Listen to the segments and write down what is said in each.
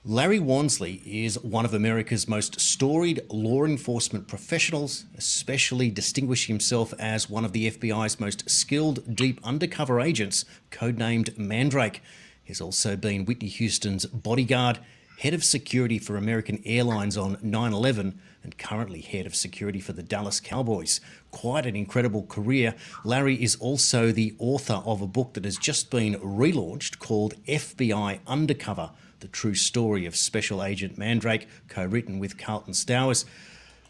Larry Wansley is one of America's most storied law enforcement professionals, especially distinguishing himself as one of the FBI's most skilled deep undercover agents, codenamed Mandrake. He's also been Whitney Houston's bodyguard, head of security for American Airlines on 9/11, and currently head of security for the Dallas Cowboys. Quite an incredible career. Larry is also the author of a book that has just been relaunched called FBI Undercover: The True Story of Special Agent Mandrake, co-written with Carlton Stowers.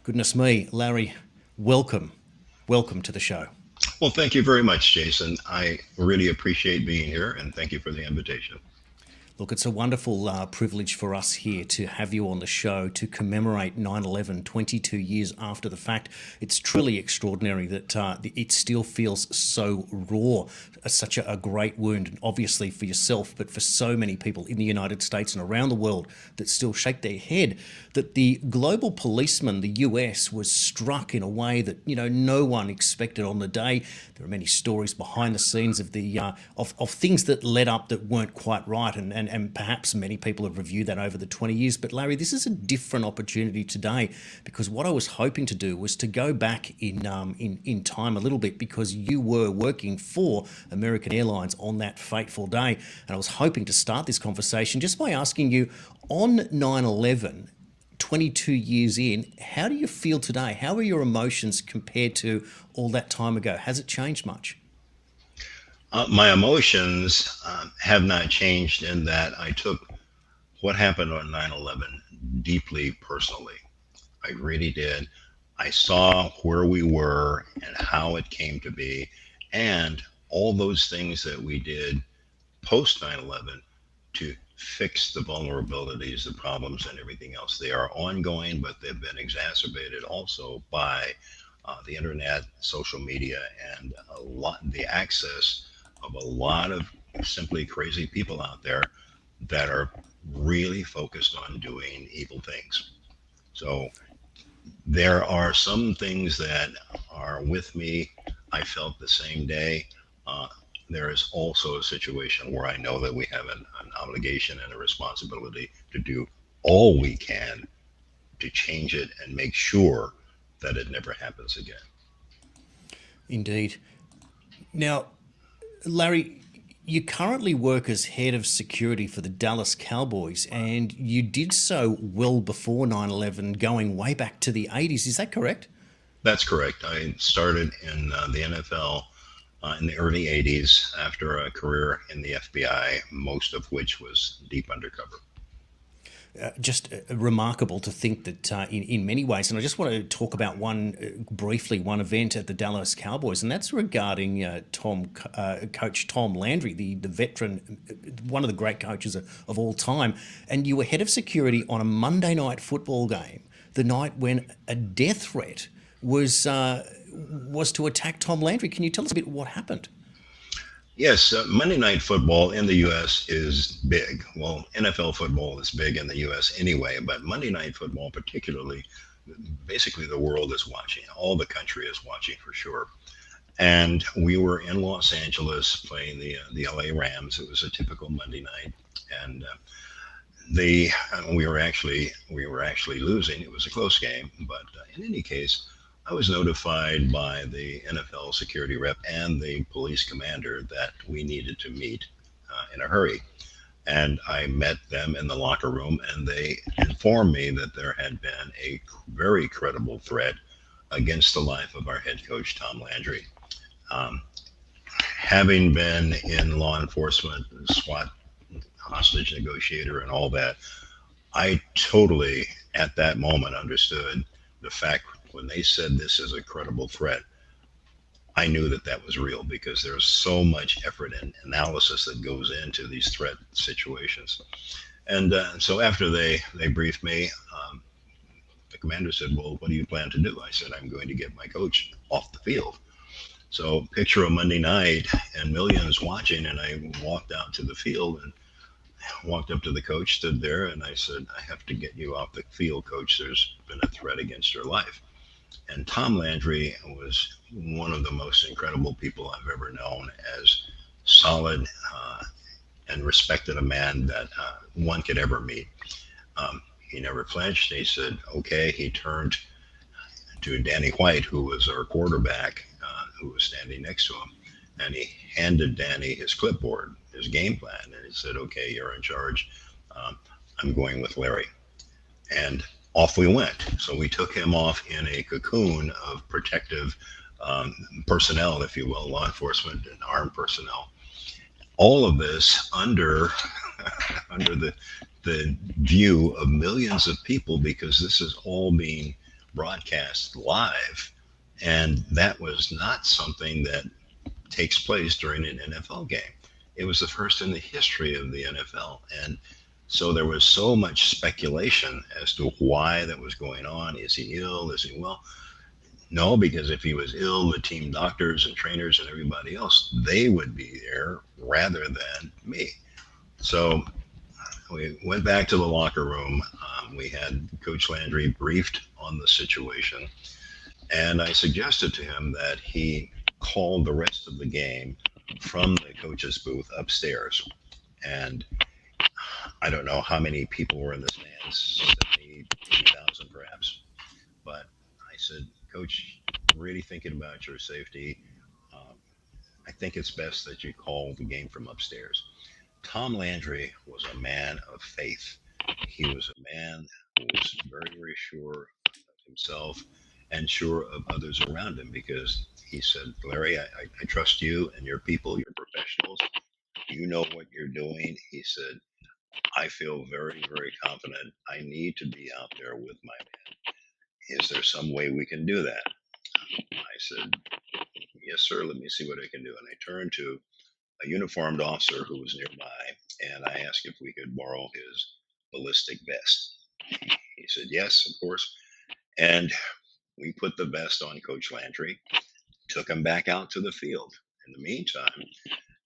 Goodness me, Larry, welcome. Welcome to the show. Well, thank you very much, Jason. I really appreciate being here, and thank you for the invitation. Look, it's a wonderful privilege for us here to have you on the show to commemorate 9/11, 22 years after the fact. It's truly extraordinary that it still feels so raw, such a great wound, obviously for yourself, but for so many people in the United States and around the world that still shake their head that the global policeman, the US, was struck in a way that, no one expected on the day. There are many stories behind the scenes of the of things that led up that weren't quite right, and perhaps many people have reviewed that over the 20 years. But Larry, this is a different opportunity today, because what I was hoping to do was to go back in time a little bit, because you were working for American Airlines on that fateful day. And I was hoping to start this conversation just by asking you, on 9/11, 22 years in, how do you feel today? How are your emotions compared to all that time ago? Has it changed much? My emotions have not changed in that I took what happened on 9/11 deeply personally. I really did. I saw where we were and how it came to be, and all those things that we did post 9/11 to fix the vulnerabilities, the problems, and everything else. They are ongoing, but they've been exacerbated also by the internet, social media, and the access of a lot of simply crazy people out there that are really focused on doing evil things. So there are some things that are with me. I felt the same day. There is also a situation where I know that we have an obligation and a responsibility to do all we can to change it and make sure that it never happens again. Indeed. Now, Larry, you currently work as head of security for the Dallas Cowboys, and you did so well before 9/11, going way back to the 80s. Is that correct? That's correct. I started in the NFL in the early 80s after a career in the FBI, most of which was deep undercover. Just remarkable to think that in many ways, and I just want to talk about briefly one event at the Dallas Cowboys, and that's regarding Coach Tom Landry, the veteran, one of the great coaches of all time. And you were head of security on a Monday night football game, the night when a death threat was to attack Tom Landry. Can you tell us a bit what happened? Yes, Monday Night Football in the U.S. is big. Well, NFL football is big in the U.S. anyway, but Monday Night Football particularly, basically the world is watching. All the country is watching for sure. And we were in Los Angeles playing the L.A. Rams. It was a typical Monday night, and we were actually losing. It was a close game, but in any case, I was notified by the NFL security rep and the police commander that we needed to meet in a hurry. And I met them in the locker room, and they informed me that there had been a very credible threat against the life of our head coach, Tom Landry. Having been in law enforcement, SWAT, hostage negotiator, and all that, I totally, at that moment, understood the fact when they said this is a credible threat. I knew that that was real, because there's so much effort and analysis that goes into these threat situations. And so after they briefed me, the commander said, "Well, what do you plan to do?" I said, "I'm going to get my coach off the field." So picture a Monday night and millions watching, and I walked out to the field and walked up to the coach, stood there, and I said, "I have to get you off the field, coach. There's been a threat against your life." And Tom Landry was one of the most incredible people I've ever known, as solid and respected a man that one could ever meet. He never flinched. He said, okay. He turned to Danny White, who was our quarterback, who was standing next to him, and he handed Danny his clipboard, his game plan, and he said, okay, you're in charge. Um, I'm going with Larry. And off we went. So we took him off in a cocoon of protective um, personnel, if you will, law enforcement and armed personnel. All of this under under the view of millions of people, because this is all being broadcast live, and that was not something that takes place during an NFL game. It was the first in the history of the NFL, and so there was so much speculation as to why that was going on. Is he ill? Is he well? No, because if he was ill, the team doctors and trainers and everybody else, they would be there rather than me. So we went back to the locker room. We had Coach Landry briefed on the situation, and I suggested to him that he call the rest of the game from the coach's booth upstairs. And I don't know how many people were in the stands, 70, 80,000 perhaps. But I said, Coach, really thinking about your safety, um, I think it's best that you call the game from upstairs. Tom Landry was a man of faith. He was a man who was very, very sure of himself and sure of others around him, because he said, Larry, I trust you and your people, your professionals. You know what you're doing. He said, I feel very, very confident. I need to be out there with my men. Is there some way we can do that? I said, yes, sir. Let me see what I can do. And I turned to a uniformed officer who was nearby, and I asked if we could borrow his ballistic vest. He said, yes, of course. And we put the vest on Coach Landry, took him back out to the field. In the meantime,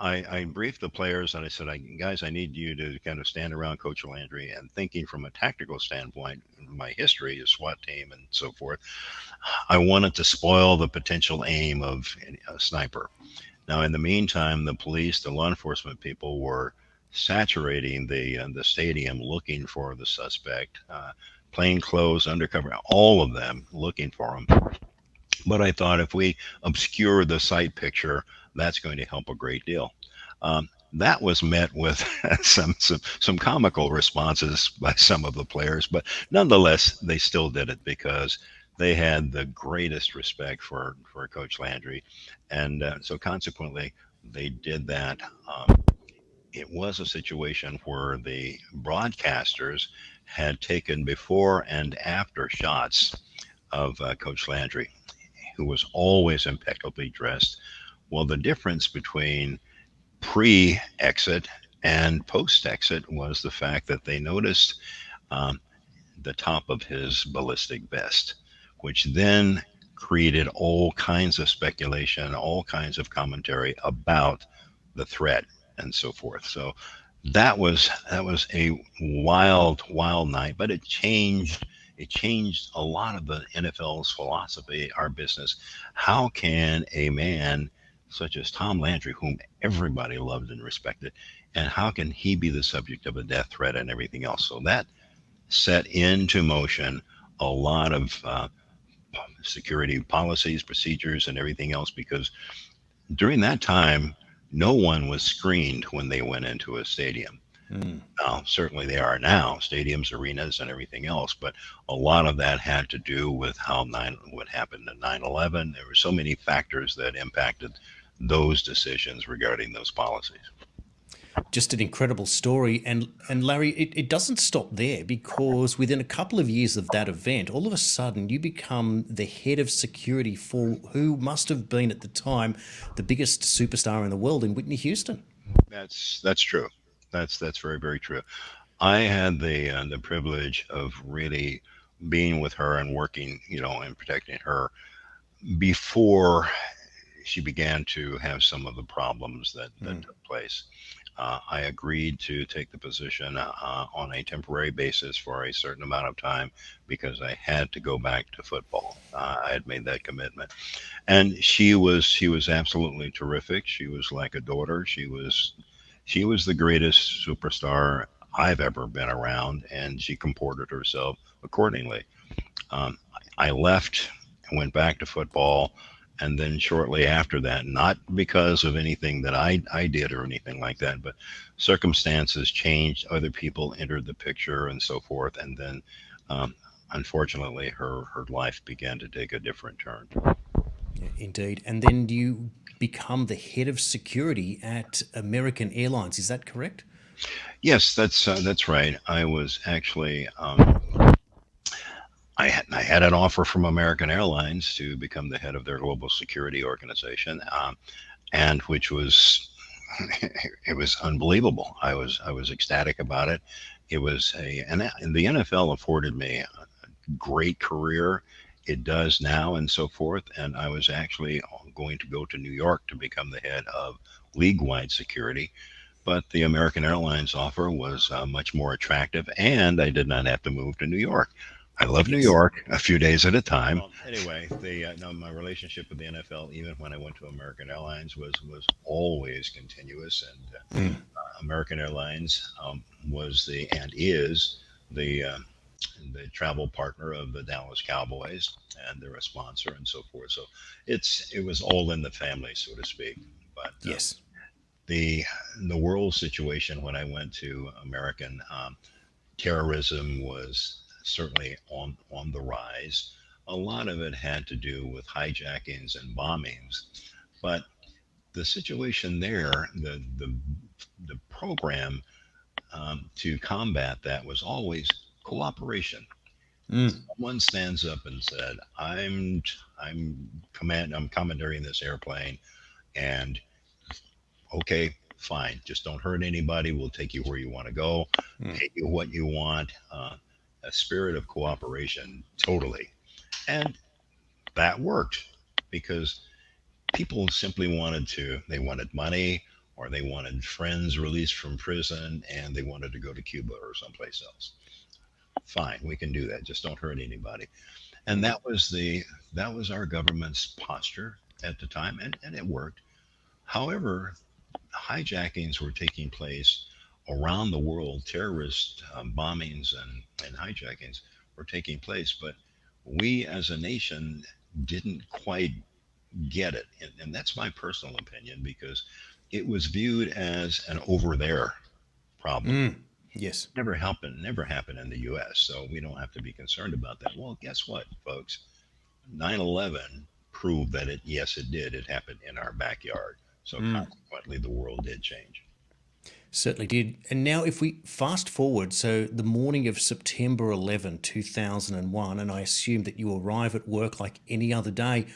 I briefed the players and I said, guys, I need you to kind of stand around Coach Landry, and thinking from a tactical standpoint, my history, a SWAT team and so forth, I wanted to spoil the potential aim of a sniper. Now, in the meantime, the police, the law enforcement people were saturating the stadium looking for the suspect, plain clothes, undercover, all of them looking for him. But I thought if we obscure the sight picture, that's going to help a great deal. That was met with some comical responses by some of the players, but nonetheless, they still did it because they had the greatest respect for Coach Landry, and so consequently, they did that. It was a situation where the broadcasters had taken before and after shots of Coach Landry, who was always impeccably dressed. Well, the difference between pre exit and post exit was the fact that they noticed um, the top of his ballistic vest, which then created all kinds of speculation, all kinds of commentary about the threat and so forth. So that was a wild night, but it changed a lot of the NFL's philosophy, our business. How can a man such as Tom Landry, whom everybody loved and respected, and how can he be the subject of a death threat and everything else? So that set into motion a lot of security policies, procedures, and everything else, because during that time, no one was screened when they went into a stadium. Mm. Now, certainly they are now, stadiums, arenas, and everything else, but a lot of that had to do with what happened in 9/11. There were so many factors that impacted those decisions regarding those policies. Just an incredible story. And Larry, it doesn't stop there, because within a couple of years of that event, all of a sudden you become the head of security for who must have been at the time the biggest superstar in the world in Whitney Houston. That's true. That's very, very true. I had the privilege of really being with her and working, and protecting her before she began to have some of the problems that Mm. took place. I agreed to take the position on a temporary basis for a certain amount of time because I had to go back to football. I had made that commitment, and she was absolutely terrific. She was like a daughter. She was the greatest superstar I've ever been around, and she comported herself accordingly. Um, I left and went back to football, and then shortly after that, not because of anything that I did or anything like that, but circumstances changed, other people entered the picture, and so forth, and then um, unfortunately, her life began to take a different turn. Yeah, indeed. And then you become the head of security at American Airlines. Is that correct? Yes, that's right. I was actually I had an offer from American Airlines to become the head of their global security organization, and which was it was unbelievable. I was ecstatic about it. It was and the NFL afforded me a great career. It does now, and so forth. And I was actually going to go to New York to become the head of league-wide security, but the American Airlines offer was much more attractive, and I did not have to move to New York. I love New Yes. York a few days at a time. Well, anyway, the no, my relationship with the NFL, even when I went to American Airlines, was always continuous. And Mm. American Airlines was the and is the travel partner of the Dallas Cowboys, and they're a sponsor and so forth. So it was all in the family, so to speak. But Yes. the the world situation when I went to American, terrorism was certainly on the rise. A lot of it had to do with hijackings and bombings, but the situation there, the program to combat that was always cooperation. Mm. Someone stands up and said, I'm commandeering this airplane, and okay, fine. Just don't hurt anybody. We'll take you where you want to go, Mm. pay you what you want. A spirit of cooperation, totally. And that worked because people simply they wanted money, or they wanted friends released from prison, and they wanted to go to Cuba or someplace else. Fine, we can do that. Just don't hurt anybody. And Mm. that was our government's posture at the time, and it worked. However, hijackings were taking place around the world. Terrorist bombings and hijackings were taking place, but we as a nation didn't quite get it. And that's my personal opinion, because it was viewed as an over there problem. Mm. Yes. Never happened in the US, so we don't have to be concerned about that. Well, guess what, folks? 9/11 proved that yes, it did. It happened in our backyard. So Mm. consequently, the world did change. Certainly did. And now, if we fast forward, so the morning of September 11, 2001, and I assume that you arrive at work like any other day,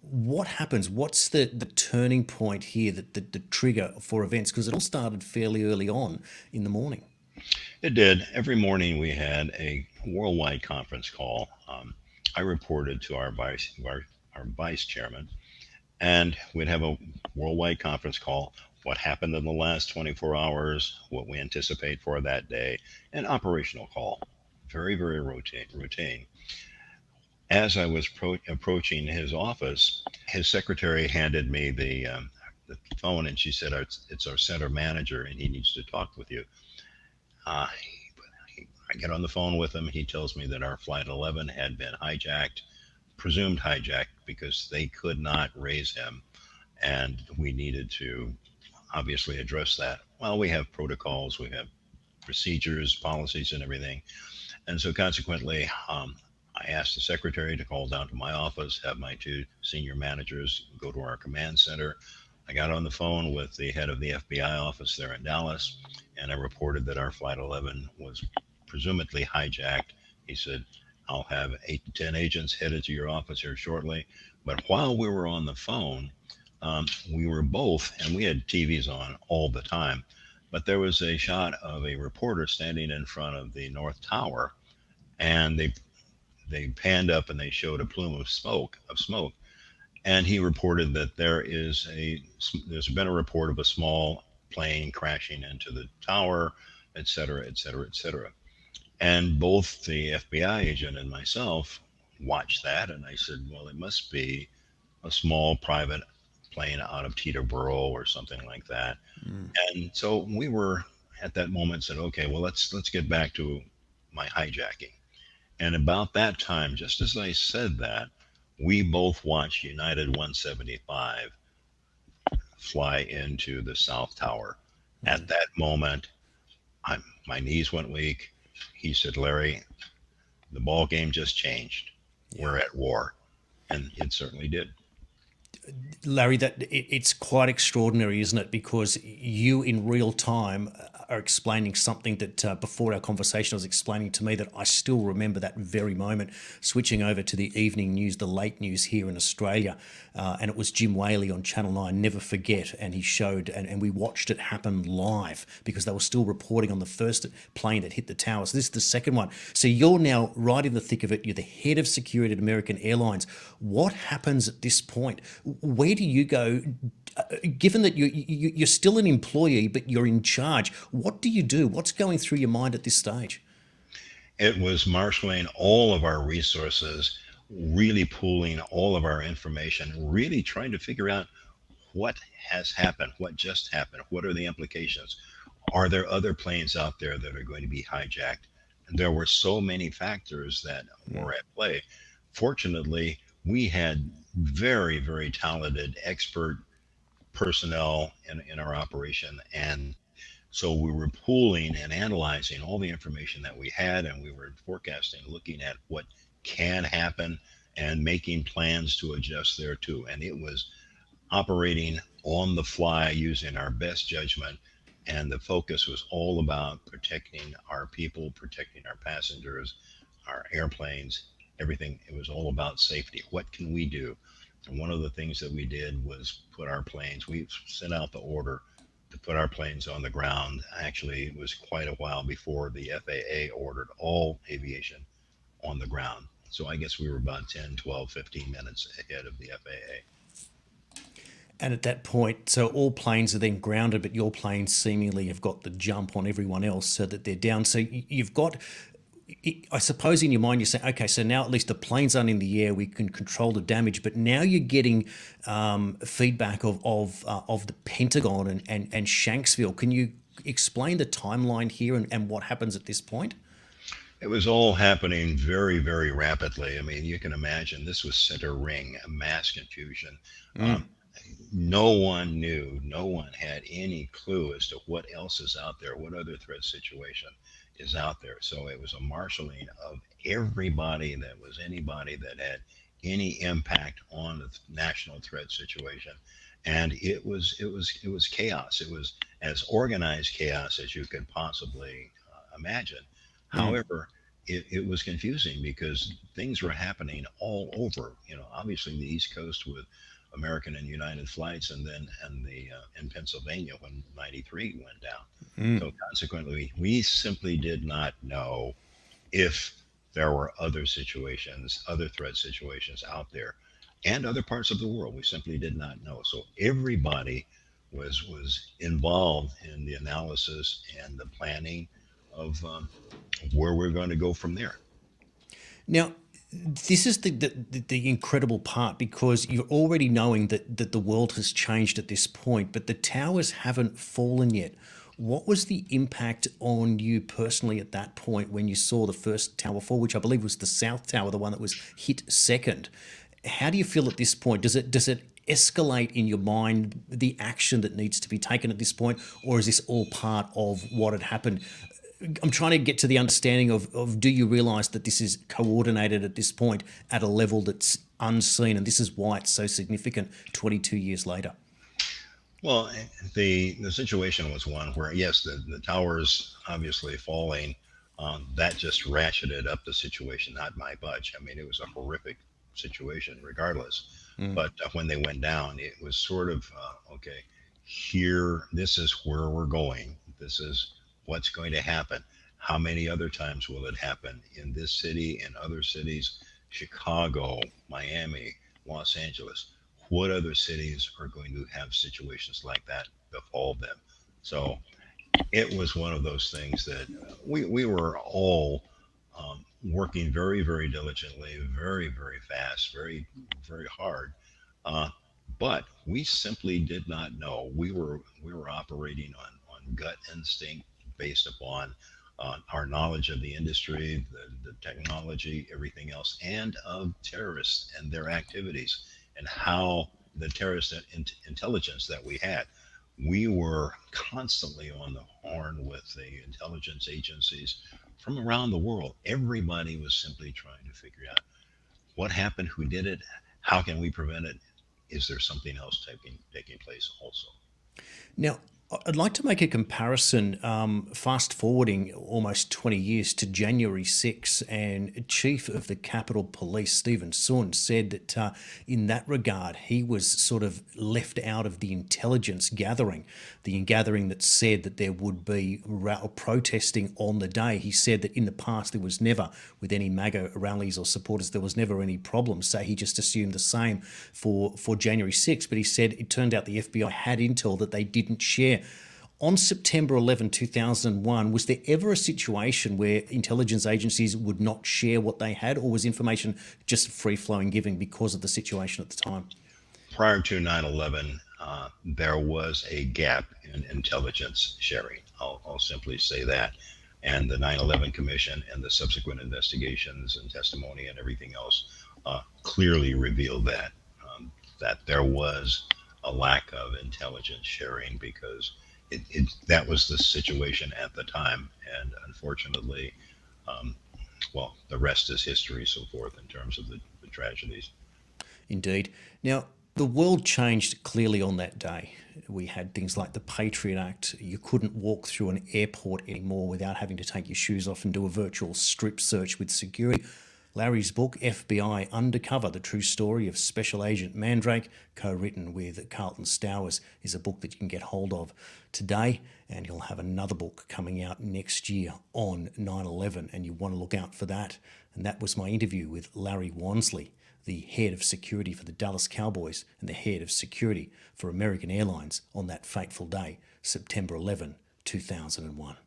what happens? What's the turning point here, the trigger for events? Because it all started fairly early on in the morning. It did. Every morning we had a worldwide conference call. I reported to our vice chairman, and we'd have a worldwide conference call. What happened in the last 24 hours? What we anticipate for that day? An operational call. Very, very routine. As I was approaching his office, his secretary handed me the phone, and she said, "It's our center manager, and he needs to talk with you." Uh, I get on the phone with him. He tells me that our flight 11 had been hijacked, presumed hijacked, because they could not raise him, and we needed to obviously address that. Well, we have protocols, we have procedures, policies, and everything. And so consequently, I asked the secretary to call down to my office, have my two senior managers go to our command center. I got on the phone with the head of the FBI office there in Dallas, and I reported that our Flight 11 was presumably hijacked. He said, I'll have 8 to 10 agents headed to your office here shortly. But while we were on the phone, we were both, and we had TVs on all the time, but there was a shot of a reporter standing in front of the North Tower, and they panned up and they showed a plume of smoke, and he reported that there's been a report of a small plane crashing into the tower, et cetera, et cetera, et cetera. And both the FBI agent and myself watched that, and I said, well, it must be a small private plane out of Teterboro or something like that. Mm. And so we were at that moment said, okay, well, let's get back to my hijacking. And about that time, just as I said that, we both watched United 175 fly into the South Tower. At that moment, my knees went weak. He said, Larry, the ball game just changed. Yeah. We're at war. And it certainly did. Larry, it's quite extraordinary, isn't it? Because you, in real time, are explaining something that before our conversation was explaining to me that I still remember that very moment. Switching over to the evening news, the late news here in Australia, and it was Jim Whaley on Channel 9. Never forget, and he showed, and we watched it happen live because they were still reporting on the first plane that hit the tower. So this is the second one. So you're now right in the thick of it. You're the head of security at American Airlines. What happens at this point? Where do you go? Given that you're still an employee, but you're in charge, what do you do? What's going through your mind at this stage? It was marshaling all of our resources, really pooling all of our information, really trying to figure out what has happened, what just happened, what are the implications? Are there other planes out there that are going to be hijacked? And there were so many factors that were at play. Fortunately, we had very, very talented, expert personnel in our operation. And so we were pooling and analyzing all the information that we had, and we were forecasting, looking at what can happen and making plans to adjust there too. And it was operating on the fly using our best judgment. And the focus was all about protecting our people, protecting our passengers, our airplanes, everything. It was all about safety. What can we do? And one of the things that we did was put our planes, we sent out the order to put our planes on the ground. Actually, it was quite a while before the FAA ordered all aviation on the ground. So I guess we were about 10, 12, 15 minutes ahead of the FAA. And at that point, so all planes are then grounded, but your planes seemingly have got the jump on everyone else so that they're down. So you've got, I suppose in your mind, you're saying, okay, so now at least the planes aren't in the air, we can control the damage. But now you're getting feedback of the Pentagon and Shanksville. Can you explain the timeline here and what happens at this point? It was all happening very, very rapidly. I mean, you can imagine this was center ring, a mass confusion. Um, no one knew, no one had any clue as to what else is out there, what other threat situation is out there. So it was a marshaling of everybody that was anybody that had any impact on the national threat situation. And it was chaos. It was as organized chaos as you could possibly imagine. However, it was confusing because things were happening all over. Obviously the East Coast with American and United flights, and then and the in Pennsylvania when '93 went down. So consequently, we simply did not know if there were other situations, other threat situations out there, and other parts of the world. We simply did not know. So everybody was involved in the analysis and the planning of where we're going to go from there. Now, this is the incredible part because you're already knowing that the world has changed at this point, but the towers haven't fallen yet. What was the impact on you personally at that point when you saw the first tower fall, which I believe was the South Tower, the one that was hit second? How do you feel at this point? Does it escalate in your mind the action that needs to be taken at this point, or is this all part of what had happened? I'm trying to get to the understanding of do you realize that this is coordinated at this point at a level that's unseen, and this is why it's so significant 22 years later? Well, the situation was one where yes, the towers obviously falling, that just ratcheted up the situation, not my budge. I mean, it was a horrific situation, regardless. But when they went down, it was sort of okay. Here, this is where we're going. This is what's going to happen. How many other times will it happen in this city and other cities? Chicago, Miami, Los Angeles. What other cities are going to have situations like that befall them? So it was one of those things that we were all working very, very diligently, very, very fast, very, very hard. Uh, but we simply did not know. We were operating on gut instinct based upon our knowledge of the industry, the technology, everything else, and of terrorists and their activities, and how the terrorist intelligence that we had. We were constantly on the horn with the intelligence agencies from around the world. Everybody was simply trying to figure out what happened, who did it, how can we prevent it, is there something else taking place also. Now, I'd like to make a comparison, fast forwarding almost 20 years to January 6, and Chief of the Capitol Police, Stephen Sun, said that in that regard, he was sort of left out of the intelligence gathering, the gathering that said that there would be protesting on the day. He said that in the past, there was never, with any MAGA rallies or supporters, there was never any problems. So he just assumed the same for January 6. But he said it turned out the FBI had intel that they didn't share. On September 11, 2001, was there ever a situation where intelligence agencies would not share what they had, or was information just free-flowing giving because of the situation at the time? Prior to 9/11, there was a gap in intelligence sharing. I'll simply say that. And the 9/11 Commission and the subsequent investigations and testimony and everything else clearly revealed that there was a lack of intelligence sharing because that was the situation at the time. And unfortunately, well, the rest is history, so forth, in terms of the tragedies. Indeed. Now, the world changed clearly on that day. We had things like the Patriot Act. You couldn't walk through an airport anymore without having to take your shoes off and do a virtual strip search with security. Larry's book, FBI Undercover, The True Story of Special Agent Mandrake, co-written with Carlton Stowers, is a book that you can get hold of today, and he'll have another book coming out next year on 9/11, and you want to look out for that. And that was my interview with Larry Wansley, the head of security for the Dallas Cowboys and the head of security for American Airlines on that fateful day, September 11, 2001.